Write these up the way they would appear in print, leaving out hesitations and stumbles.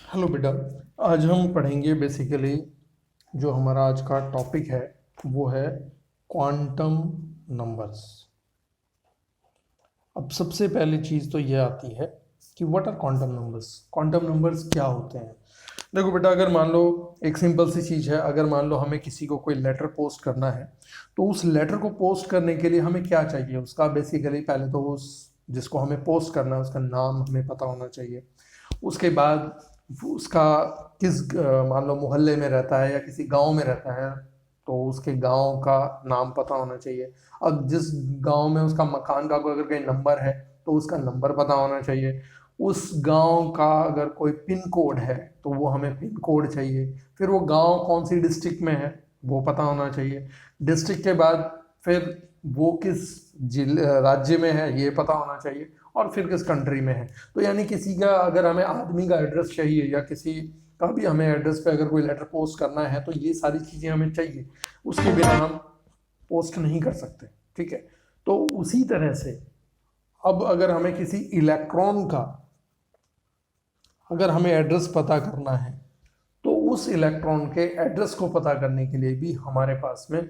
Hello बेटा। आज हम पढ़ेंगे बेसिकली जो हमारा आज का टॉपिक है वो है क्वांटम नंबर्स। अब सबसे पहली चीज़ तो ये आती है कि what are quantum numbers. Quantum numbers क्या होते हैं? देखो बेटा, अगर मान लो एक सिंपल सी चीज़ है, अगर मान लो हमें किसी को कोई लेटर पोस्ट करना है तो उस लेटर को पोस्ट करने के लिए हमें क्या चाहिए? उसका बेसिकली पहले तो उस जिसको हमें पोस्ट करना है उसका नाम हमें पता होना चाहिए। उसके बाद उसका किस मान लो मोहल्ले में रहता है या किसी गांव में रहता है तो उसके गांव का नाम पता होना चाहिए। अब जिस गांव में उसका मकान का कोई अगर कहीं नंबर है तो उसका नंबर पता होना चाहिए। उस गांव का अगर कोई पिन कोड है तो वो हमें पिन कोड चाहिए। फिर वो गांव कौन सी डिस्ट्रिक्ट में है वो पता होना चाहिए। डिस्ट्रिक्ट के बाद फिर वो किस जिले राज्य में है ये पता होना चाहिए, और फिर किस कंट्री में है। तो यानी किसी का अगर हमें आदमी का एड्रेस चाहिए या किसी का भी हमें एड्रेस पे अगर कोई लेटर पोस्ट करना है तो ये सारी चीज़ें हमें चाहिए, उसके बिना हम पोस्ट नहीं कर सकते। ठीक है, तो उसी तरह से अब अगर हमें किसी इलेक्ट्रॉन का अगर हमें एड्रेस पता करना है तो उस इलेक्ट्रॉन के एड्रेस को पता करने के लिए भी हमारे पास में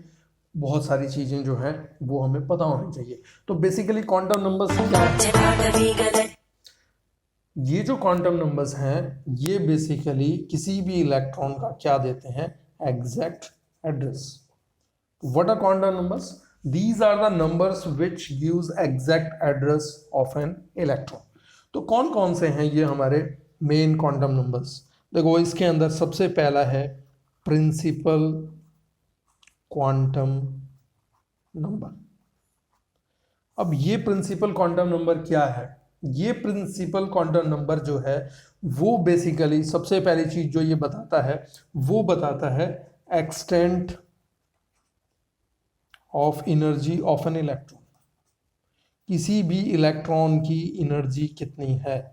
बहुत सारी चीज़ें जो हैं वो हमें पता होनी चाहिए। तो बेसिकली क्वांटम नंबर्स क्या है? ये जो क्वांटम नंबर्स हैं ये बेसिकली किसी भी इलेक्ट्रॉन का क्या देते हैं? Exact address. What are quantum numbers? These are the numbers which gives exact address of an electron. तो कौन कौन से हैं ये हमारे मेन क्वांटम नंबर्स? देखो, इसके अंदर सबसे पहला है प्रिंसिपल क्वांटम नंबर। अब ये प्रिंसिपल क्वांटम नंबर क्या है? ये प्रिंसिपल क्वांटम नंबर जो है वो बेसिकली सबसे पहली चीज जो ये बताता है वो बताता है extent of energy of an electron. किसी भी इलेक्ट्रॉन की एनर्जी कितनी है।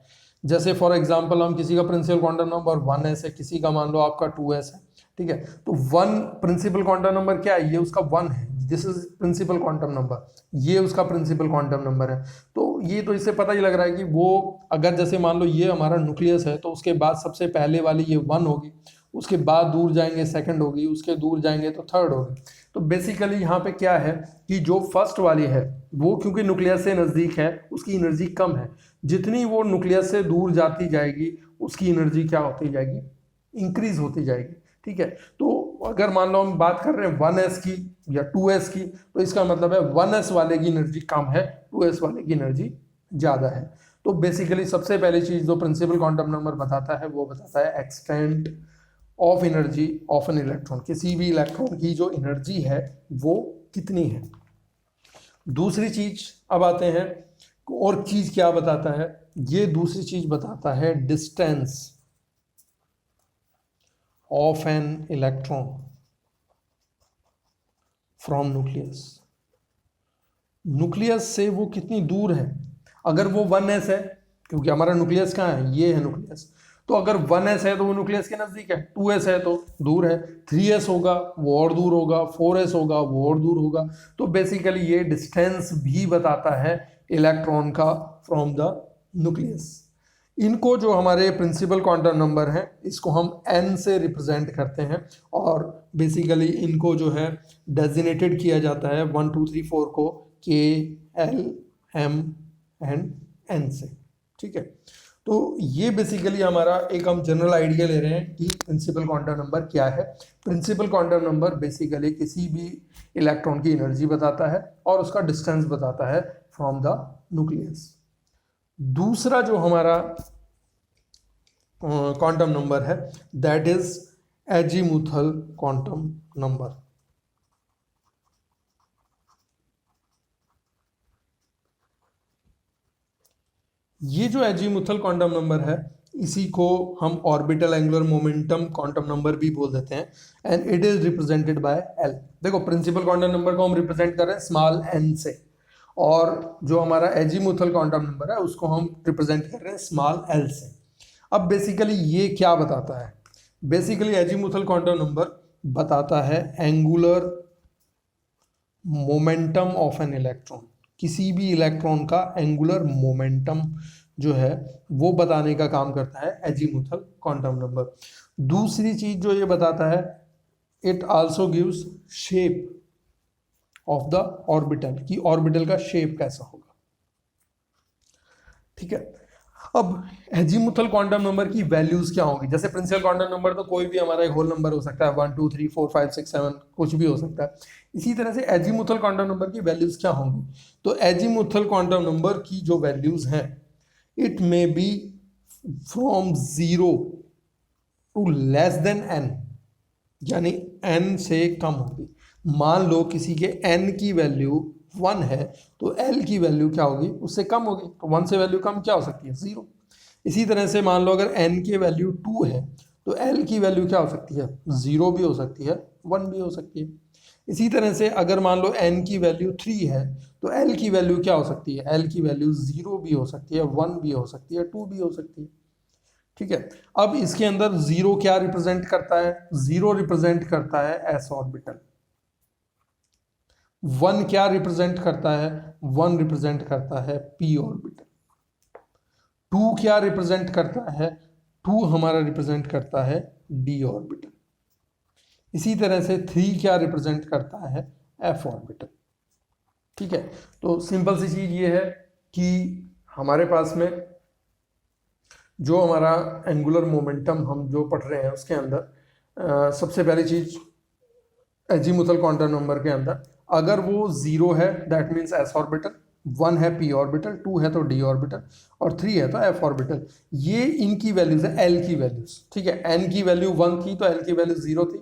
जैसे फॉर एग्जांपल हम किसी का प्रिंसिपल क्वांटम नंबर 1s है, किसी का मान लो आपका 2s है। ठीक है, तो 1 प्रिंसिपल क्वांटम नंबर क्या है? ये उसका 1 है, this is principal quantum number, ये उसका प्रिंसिपल क्वांटम नंबर है। तो ये तो इससे पता ही लग रहा है कि वो अगर जैसे मान लो ये हमारा न्यूक्लियस है तो उसके बाद सबसे पहले वाली ये 1 होगी, उसके बाद दूर जाएंगे सेकंड होगी, उसके दूर जाएंगे तो थर्ड होगी। तो बेसिकली यहाँ पे क्या है कि जो फर्स्ट वाली है वो क्योंकि न्यूक्लियस से नज़दीक है उसकी एनर्जी कम है। जितनी वो न्यूक्लियस से दूर जाती जाएगी उसकी एनर्जी क्या होती जाएगी? इंक्रीज होती जाएगी। ठीक है, तो अगर मान लो हम बात कर रहे हैं 1s की या 2s की तो इसका मतलब है 1s वाले की एनर्जी कम है, 2s वाले की एनर्जी ज़्यादा है। तो बेसिकली सबसे पहली चीज़ जो प्रिंसिपल क्वांटम नंबर बताता है वो बताता है extent of energy of an electron. किसी भी इलेक्ट्रॉन की जो एनर्जी है वो कितनी है। दूसरी चीज अब आते हैं, और चीज क्या बताता है? ये दूसरी चीज बताता है distance of an electron from nucleus. Nucleus से वो कितनी दूर है। अगर वो 1s है, क्योंकि हमारा न्यूक्लियस कहाँ है? ये है न्यूक्लियस, तो अगर 1s है तो वो न्यूक्लियस के नजदीक है, 2s है तो दूर है, 3s होगा वो और दूर होगा, 4s होगा वो और दूर होगा। तो बेसिकली ये डिस्टेंस भी बताता है इलेक्ट्रॉन का फ्रॉम द न्यूक्लियस। इनको जो हमारे प्रिंसिपल क्वांटम नंबर हैं इसको हम n से रिप्रेजेंट करते हैं, और बेसिकली इनको जो है डेजिनेटेड किया जाता है 1 2 3 4 को K L M and N से। ठीक है, तो ये बेसिकली हमारा एक हम जनरल आइडिया ले रहे हैं कि प्रिंसिपल क्वांटम नंबर क्या है। प्रिंसिपल क्वांटम नंबर बेसिकली किसी भी इलेक्ट्रॉन की एनर्जी बताता है और उसका डिस्टेंस बताता है फ्रॉम द न्यूक्लियस। दूसरा जो हमारा क्वांटम नंबर है that is azimuthal quantum number. ये जो एजीमुथल क्वांटम नंबर है इसी को हम orbital angular momentum quantum number भी बोल देते हैं, and it is represented by L. देखो, प्रिंसिपल क्वांटम नंबर को हम रिप्रेजेंट कर रहे हैं स्मॉल एन से, और जो हमारा एजीमुथल क्वांटम नंबर है उसको हम रिप्रेजेंट कर रहे हैं स्मॉल एल से। अब बेसिकली ये क्या बताता है? बेसिकली एजीमुथल क्वांटम नंबर बताता है angular momentum of an electron. किसी भी इलेक्ट्रॉन का एंगुलर मोमेंटम जो है वो बताने का काम करता है एजीमुथल क्वांटम नंबर। दूसरी चीज जो ये बताता है, it also gives shape of the orbital, कि ऑर्बिटल का शेप कैसा होगा। ठीक है, अब एजीमुथल क्वांटम नंबर की वैल्यूज क्या होंगी। जैसे प्रिंसिपल क्वांटम नंबर तो कोई भी हमारा एक होल नंबर हो सकता है, 1 2 3 4 5 6 7 कुछ भी हो सकता है। इसी तरह से एजीमुथल क्वांटम नंबर की वैल्यूज क्या होंगी। तो एजीमुथल क्वांटम नंबर की जो वैल्यूज हैं, it may be from 0 to less than n, यानी n से कम होगी। मान लो किसी के n की वैल्यू 1 है तो l की वैल्यू क्या होगी, उससे कम होगी। तो 1 से वैल्यू कम क्या हो सकती है, 0। इसी तरह से मान लो अगर n की वैल्यू 2 है तो l की वैल्यू क्या हो सकती है, 0 भी हो सकती है, 1 भी हो सकती है। इसी तरह से अगर मान लो n की वैल्यू 3 है तो l की वैल्यू क्या हो सकती है, l की वैल्यू 0 भी हो सकती है, 1 भी हो सकती है, 2 भी हो सकती है। ठीक है, अब इसके अंदर 0 क्या रिप्रेजेंट करता है, 0 रिप्रेजेंट करता है s ऑर्बिटल। 1 क्या रिप्रेजेंट करता है, 1 रिप्रेजेंट करता है p ऑर्बिटल। 2 क्या रिप्रेजेंट करता है, 2 हमारा रिप्रेजेंट करता है d ऑर्बिटल। इसी तरह से 3 क्या रिप्रेजेंट करता है, f ऑर्बिटल। ठीक है, तो सिंपल सी चीज ये है कि हमारे पास में जो हमारा एंगुलर मोमेंटम हम जो पढ़ रहे हैं उसके अंदर सबसे पहली चीज एजीमुथल क्वांटम नंबर के अंदर अगर वो 0 है दैट मीन्स s ऑर्बिटल, 1 है p ऑर्बिटल, 2 है तो d ऑर्बिटल और 3 है तो f ऑर्बिटल। ये इनकी वैल्यूज है l की वैल्यूज। ठीक है, n की वैल्यू 1 थी तो l की वैल्यू 0 थी,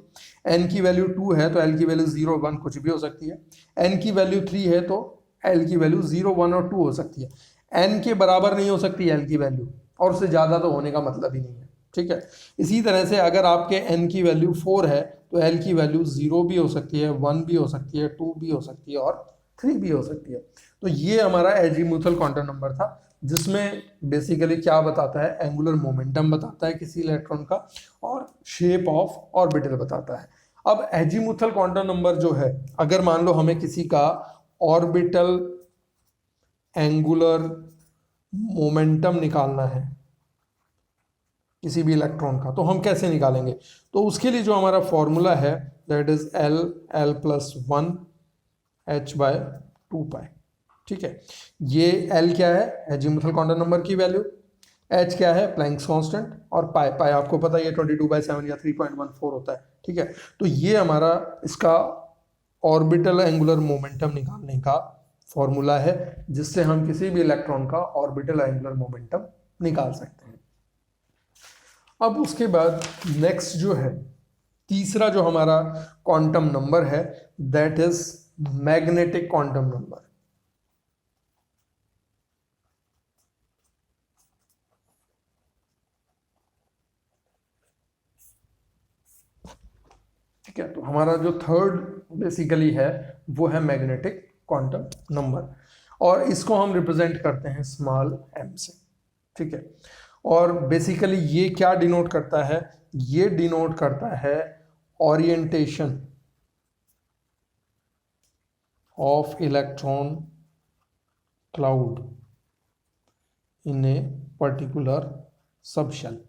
n की वैल्यू 2 है तो l की वैल्यू 0 1 कुछ भी हो सकती है, n की वैल्यू 3 है तो l की वैल्यू 0 1 और 2 हो सकती है। n के बराबर नहीं हो सकती l की वैल्यू, और उससे ज़्यादा तो होने का मतलब ही नहीं है। ठीक है, इसी तरह से अगर आपके n की वैल्यू 4 है तो l की वैल्यू 0 भी हो सकती है, 1 भी हो सकती है, 2 भी हो सकती है और 3 भी हो सकती है। तो ये हमारा एजीमुथल क्वांटम नंबर था, जिसमें बेसिकली क्या बताता है, एंगुलर मोमेंटम बताता है किसी इलेक्ट्रॉन का और शेप ऑफ ऑर्बिटल बताता है। अब एजीमुथल क्वांटम नंबर जो है, अगर मान लो हमें किसी का ऑर्बिटल एंगुलर मोमेंटम निकालना है किसी भी इलेक्ट्रॉन का, तो हम कैसे निकालेंगे। तो उसके लिए जो हमारा फॉर्मूला है that is l plus 1 h by 2 pi. ठीक है, ये l क्या है, एजीमुथल क्वांटम नंबर की वैल्यू, h क्या है, प्लैंक्स कांस्टेंट, और पाई पाई आपको पता है ये 22/7 या 3.14 होता है। ठीक है, तो ये हमारा इसका ऑर्बिटल एंगुलर मोमेंटम निकालने का फॉर्मूला है, जिससे हम किसी भी इलेक्ट्रॉन का ऑर्बिटल एंगुलर मोमेंटम निकाल सकते हैं। अब उसके बाद नेक्स्ट जो है, तीसरा जो हमारा क्वांटम नंबर है that is magnetic quantum number. ठीक है, तो हमारा जो थर्ड बेसिकली है वो है मैग्नेटिक क्वांटम नंबर, और इसको हम रिप्रेजेंट करते हैं स्मॉल m से। ठीक है, और बेसिकली ये क्या डिनोट करता है, ये डिनोट करता है orientation of electron cloud in a particular subshell.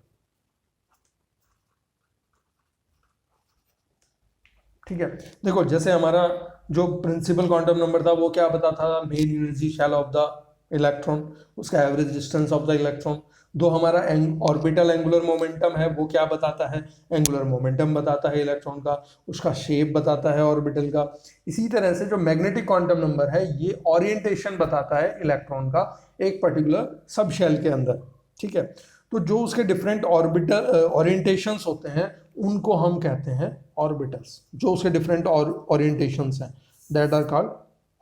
ठीक है, देखो जैसे हमारा जो प्रिंसिपल क्वांटम नंबर था वो क्या बताता था, main energy shell of the electron, उसका average distance of the electron. दो हमारा ऑर्बिटल एंगुलर मोमेंटम है, वो क्या बताता है, एंगुलर मोमेंटम बताता है इलेक्ट्रॉन का, उसका शेप बताता है ऑर्बिटल का। इसी तरह से जो मैग्नेटिक क्वांटम नंबर है ये ओरिएंटेशन बताता है इलेक्ट्रॉन का एक पर्टिकुलर सब शेल के अंदर। ठीक है, तो जो उसके डिफरेंट ऑर्बिटल ओरिएंटेशंस होते हैं उनको हम कहते हैं ऑर्बिटल्स, जो उसके डिफरेंट ओरिएंटेशंस हैं दैट आर कॉल्ड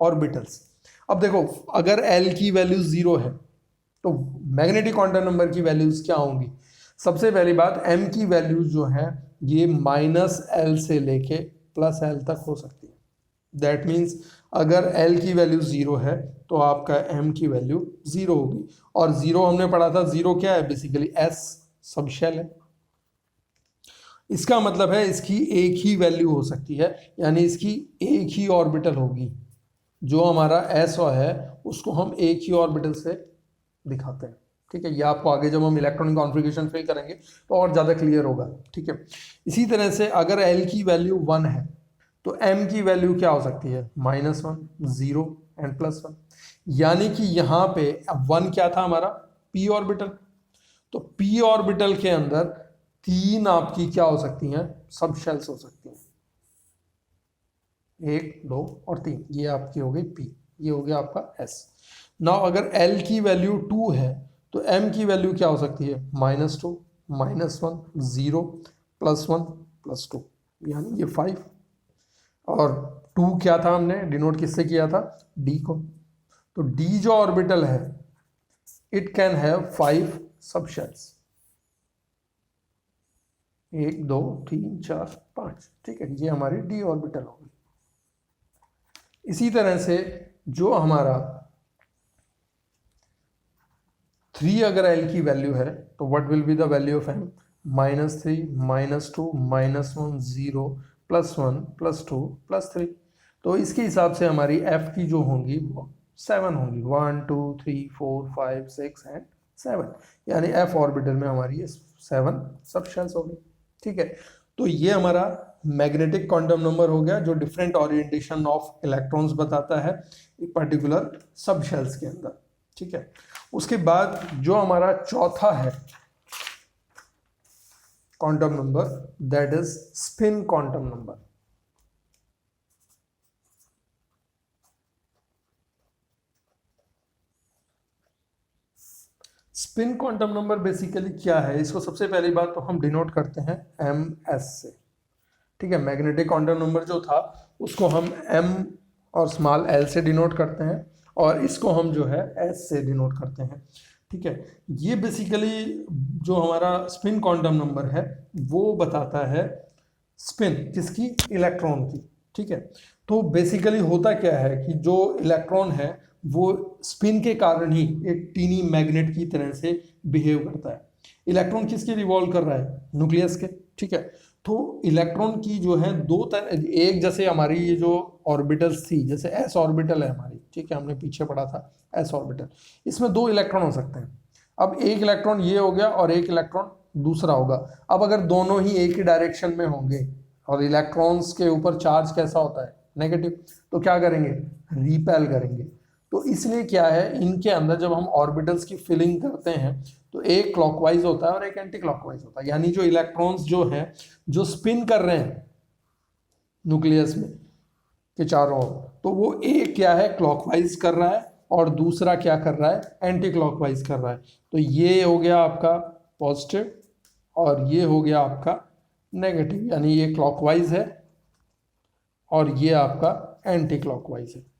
ऑर्बिटल्स। अब देखो अगर L की वैल्यू 0 है तो मैग्नेटिक क्वांटम नंबर की वैल्यूज क्या होंगी। सबसे पहली बात, m की वैल्यूज जो है ये -L से लेके +L तक हो सकती है। दैट मीन्स अगर L की वैल्यू 0 है तो आपका m की वैल्यू 0 होगी, और 0 हमने पढ़ा था, 0 क्या है, बेसिकली s सब शेल है। इसका मतलब है इसकी एक ही वैल्यू हो सकती है, यानी इसकी एक ही ऑर्बिटल होगी। जो हमारा s है उसको हम एक ही ऑर्बिटल से दिखाते हैं। ठीक है, ये आपको आगे जब हम इलेक्ट्रॉनिक कॉन्फ़िगरेशन फिल करेंगे तो और ज़्यादा क्लियर होगा। ठीक है, इसी तरह से अगर L की वैल्यू 1 है तो M की वैल्यू क्या हो सकती है, -1, 0 एंड +1। यानी कि यहाँ पे 1 क्या था हमारा, p ऑर्बिटल। तो p ऑर्बिटल के अंदर 3 आपकी क्या हो सकती हैं, सब शेल्स हो सकती हैं, 1, 2 और 3। ये आपकी हो गई p, ये हो गया आपका s। नाउ अगर L की वैल्यू 2 है तो M की वैल्यू क्या हो सकती है, -2, -1, 0, +1, +2, यानी ये 5। और 2 क्या था, हमने डिनोट किससे किया था, d को। तो d जो ऑर्बिटल है इट कैन हैव 5 सब शेल्स, 1, 2, 3, 4, 5। ठीक है, ये हमारी d ऑर्बिटल होगी। इसी तरह से जो हमारा 3 अगर L की वैल्यू है तो what will be the value of M, -3, -2, -1, 0, +1, +2, +3। तो इसके हिसाब से हमारी F की जो होंगी वो 7 होंगी, 1, 2, 3, 4, 5, 6 एंड 7। यानी F ऑर्बिटल में हमारी ये 7 सब शेल्स हो गई। ठीक है, तो ये हमारा मैग्नेटिक क्वांटम नंबर हो गया जो डिफरेंट ओरिएंटेशन ऑफ इलेक्ट्रॉन्स बताता है एक पर्टिकुलर सब शेल्स के अंदर। ठीक है, उसके बाद जो हमारा चौथा है quantum number, that is spin quantum number. Spin quantum number basically क्या है, इसको सबसे पहली बात तो हम डिनोट करते हैं ms से। ठीक है, मैग्नेटिक क्वांटम नंबर जो था उसको हम m और स्मॉल l से डिनोट करते हैं और इसको हम जो है s से डिनोट करते हैं। ठीक है, ये बेसिकली जो हमारा स्पिन क्वांटम नंबर है वो बताता है स्पिन किसकी, इलेक्ट्रॉन की। ठीक है, तो बेसिकली होता क्या है कि जो इलेक्ट्रॉन है वो स्पिन के कारण ही एक टीनी मैग्नेट की तरह से बिहेव करता है। इलेक्ट्रॉन किसके रिवॉल्व कर रहा है, न्यूक्लियस के। ठीक है, तो इलेक्ट्रॉन की जो है दो तरह, एक जैसे हमारी ये जो ऑर्बिटल्स थी, जैसे एस ऑर्बिटल है हमारी, ठीक है, हमने पीछे पढ़ा था एस ऑर्बिटल, इसमें 2 इलेक्ट्रॉन हो सकते हैं। अब एक इलेक्ट्रॉन ये हो गया और एक इलेक्ट्रॉन दूसरा होगा। अब अगर दोनों ही एक ही डायरेक्शन में होंगे और इलेक्ट्रॉन्स के ऊपर चार्ज कैसा होता है, नेगेटिव, तो क्या करेंगे, रिपेल करेंगे। तो इसलिए क्या है, इनके अंदर जब हम ऑर्बिटल्स की फिलिंग करते हैं तो एक क्लॉकवाइज होता है और एक एंटी क्लॉकवाइज होता है। यानी जो इलेक्ट्रॉन्स जो हैं जो स्पिन कर रहे हैं न्यूक्लियस में के चारों ओर, तो वो एक क्या है क्लॉकवाइज कर रहा है और दूसरा क्या कर रहा है, एंटी क्लॉकवाइज कर रहा है। तो ये हो गया आपका पॉजिटिव और ये हो गया आपका नेगेटिव, यानी ये क्लॉकवाइज है और ये आपका एंटी क्लॉकवाइज है।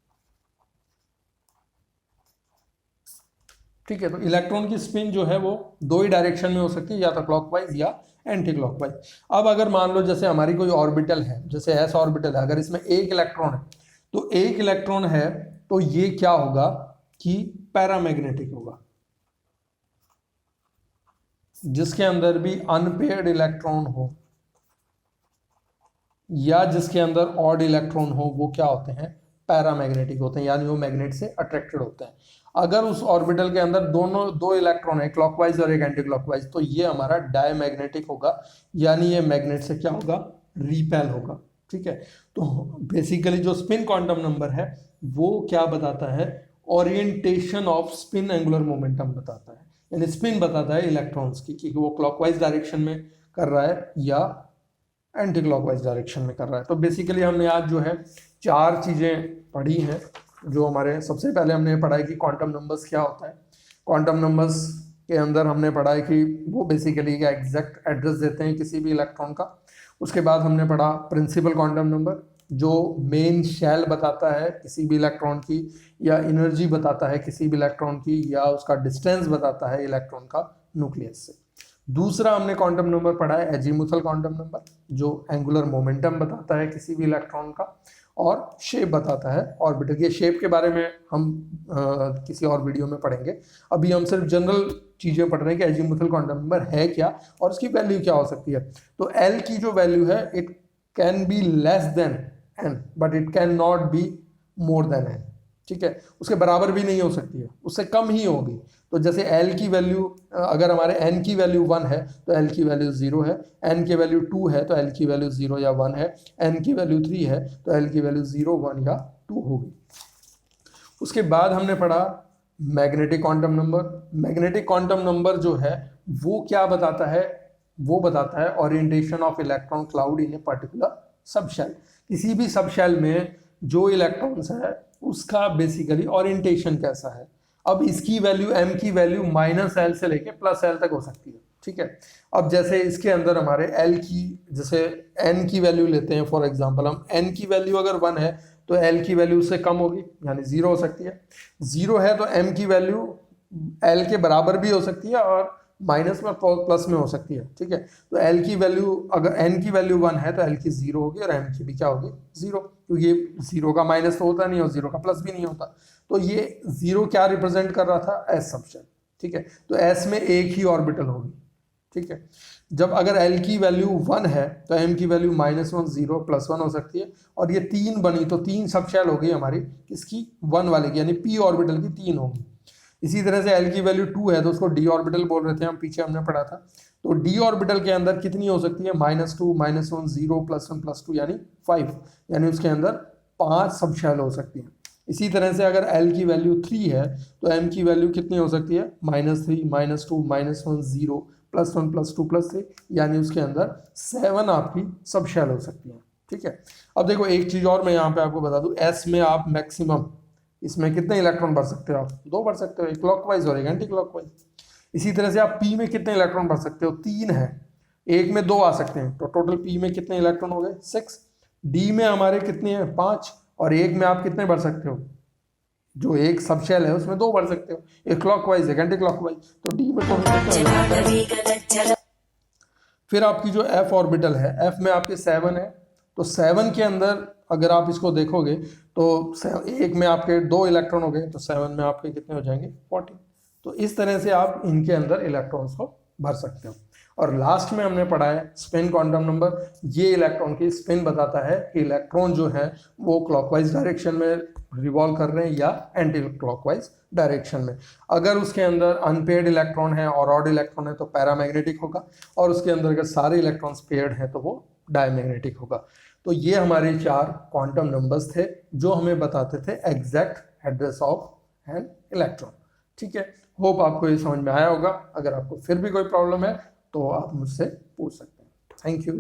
ठीक है, तो इलेक्ट्रॉन की स्पिन जो है वो 2 ही डायरेक्शन में हो सकती है, या तो क्लॉकवाइज या एंटी क्लॉकवाइज। अब अगर मान लो जैसे हमारी कोई ऑर्बिटल है, जैसे एस ऑर्बिटल है, अगर इसमें एक इलेक्ट्रॉन है तो एक इलेक्ट्रॉन है तो ये क्या होगा कि पैरामैग्नेटिक होगा। जिसके अंदर भी अनपेयर्ड इलेक्ट्रॉन हो या जिसके अंदर ऑड इलेक्ट्रॉन हो वो क्या होते हैं, पैरामैग्नेटिक होते हैं, यानी वो मैग्नेट से अट्रैक्टेड होते हैं। अगर उस ऑर्बिटल के अंदर दोनों 2 इलेक्ट्रॉन है, क्लॉकवाइज और एक एंटी क्लॉकवाइज, तो ये हमारा डायमैग्नेटिक होगा, यानी ये मैग्नेट से क्या होगा, रिपेल होगा। ठीक है, तो बेसिकली जो स्पिन क्वांटम नंबर है वो क्या बताता है, orientation off spin angular momentum बताता है, यानी स्पिन बताता है इलेक्ट्रॉन्स की कि वो क्लॉकवाइज डायरेक्शन में कर रहा है या एंटी क्लॉकवाइज डायरेक्शन में कर रहा है। तो बेसिकली हमने आज जो है 4 चीज़ें पढ़ी हैं। जो हमारे सबसे पहले हमने पढ़ा है कि क्वांटम नंबर्स क्या होता है। क्वांटम नंबर्स के अंदर हमने पढ़ा है कि वो बेसिकली का एग्जैक्ट एड्रेस देते हैं किसी भी इलेक्ट्रॉन का। उसके बाद हमने पढ़ा प्रिंसिपल क्वांटम नंबर जो मेन शेल बताता है किसी भी इलेक्ट्रॉन की, या एनर्जी बताता है किसी भी इलेक्ट्रॉन की, या उसका डिस्टेंस बताता है इलेक्ट्रॉन का न्यूक्लियस से। दूसरा हमने क्वांटम नंबर पढ़ा है एजीमुथल क्वांटम नंबर जो एंगुलर मोमेंटम बताता है किसी भी इलेक्ट्रॉन का और शेप बताता है ऑर्बिटल के। शेप के बारे में हम किसी और वीडियो में पढ़ेंगे। अभी हम सिर्फ जनरल चीज़ें पढ़ रहे हैं कि एजीमुथल क्वांटम नंबर है क्या और उसकी वैल्यू क्या हो सकती है। तो एल की जो वैल्यू है it can be less than n but it can not be more than n. ठीक है, उसके बराबर भी नहीं हो सकती है, उससे कम ही होगी। तो जैसे L की वैल्यू, अगर हमारे N की वैल्यू 1 है तो L की वैल्यू 0 है, N की वैल्यू 2 है तो L की वैल्यू 0 या 1 है, N की वैल्यू 3 है तो L की वैल्यू 0, 1 या 2 होगी। उसके बाद हमने पढ़ा magnetic quantum number. Magnetic quantum number जो है वो क्या बताता है, वो बताता है orientation of electron cloud in a particular subshell. किसी भी सब शेल में जो इलेक्ट्रॉन्स है उसका बेसिकली ओरिएंटेशन कैसा है। अब इसकी वैल्यू, m की वैल्यू -l से लेके +l तक हो सकती है, ठीक है। अब जैसे इसके अंदर हमारे l की, जैसे n की वैल्यू लेते हैं फॉर एग्जांपल, हम n की वैल्यू अगर 1 है तो l की वैल्यू उससे कम होगी यानी 0 हो सकती है। 0 है तो m की वैल्यू l के बराबर भी हो सकती है और माइनस में प्लस में हो सकती है, ठीक है। तो l की वैल्यू, अगर n की वैल्यू 1 है तो l की 0 होगी और m की भी क्या होगी 0, क्योंकि ये 0 का माइनस तो होता नहीं और 0 का प्लस भी नहीं होता। तो ये 0 क्या रिप्रेजेंट कर रहा था, s सब शेल, ठीक है। तो s में एक ही ऑर्बिटल होगी, ठीक है। जब अगर l की वैल्यू 1 है तो m की वैल्यू -1, 0, +1 हो सकती है, और ये 3 बनी तो 3 सब शेल हो गई हमारी किसकी, 1 वाले की, यानी p ऑर्बिटल की 3 होगी। इसी तरह से l की वैल्यू 2 है तो उसको d ऑर्बिटल बोल रहे थे हम, पीछे हमने पढ़ा था। तो d ऑर्बिटल के अंदर कितनी हो सकती है, -2, -1, 0, +1, +2 यानी 5, यानी उसके अंदर 5 सब शेल हो सकती हैं। इसी तरह से अगर l की वैल्यू 3 है तो m की वैल्यू कितनी हो सकती है, -3, -2, -1, 0, +1, +2, +3, यानी उसके अंदर 7 आपकी सब शेल हो सकती हैं, ठीक है। अब देखो एक चीज़ और मैं यहाँ पे आपको बता दूँ, s में आप मैक्सिमम इसमें कितने इलेक्ट्रॉन भर सकते हो, आप 2 भर सकते हो, एक क्लॉकवाइज और एक एंटी क्लॉकवाइज। इसी तरह से आप p में कितने इलेक्ट्रॉन भर सकते हो, 3 है, एक में 2 आ सकते हैं, तो टोटल p में कितने इलेक्ट्रॉन हो गए 6। d में हमारे कितने हैं 5, और एक में आप कितने भर सकते हो, जो एक सब शेल है उसमें 2 भर सकते हो, एक क्लॉकवाइज एक एंटी क्लॉकवाइज, तो d में टोटल। फिर आपकी जो f ऑर्बिटल है, f में आपके 7 है, तो 7 के अंदर अगर आप इसको देखोगे तो एक में आपके 2 इलेक्ट्रॉन हो गए, तो 7 में आपके कितने हो जाएंगे 40। तो इस तरह से आप इनके अंदर इलेक्ट्रॉन्स को भर सकते हो। और लास्ट में हमने पढ़ा है स्पिन क्वांटम नंबर। ये इलेक्ट्रॉन की स्पिन बताता है कि इलेक्ट्रॉन जो है वो क्लॉकवाइज डायरेक्शन में रिवॉल्व कर रहे हैं या एंटी क्लॉकवाइज डायरेक्शन में। अगर उसके अंदर अनपेयर्ड इलेक्ट्रॉन है और ऑड इलेक्ट्रॉन है तो पैरामैग्नेटिक होगा, और उसके अंदर अगर सारे इलेक्ट्रॉन्स पेयर्ड हैं तो वो डायमैग्नेटिक होगा। तो ये हमारे 4 क्वांटम नंबर्स थे जो हमें बताते थे exact address of an electron, ठीक है। होप आपको ये समझ में आया होगा। अगर आपको फिर भी कोई प्रॉब्लम है तो आप मुझसे पूछ सकते हैं। Thank you.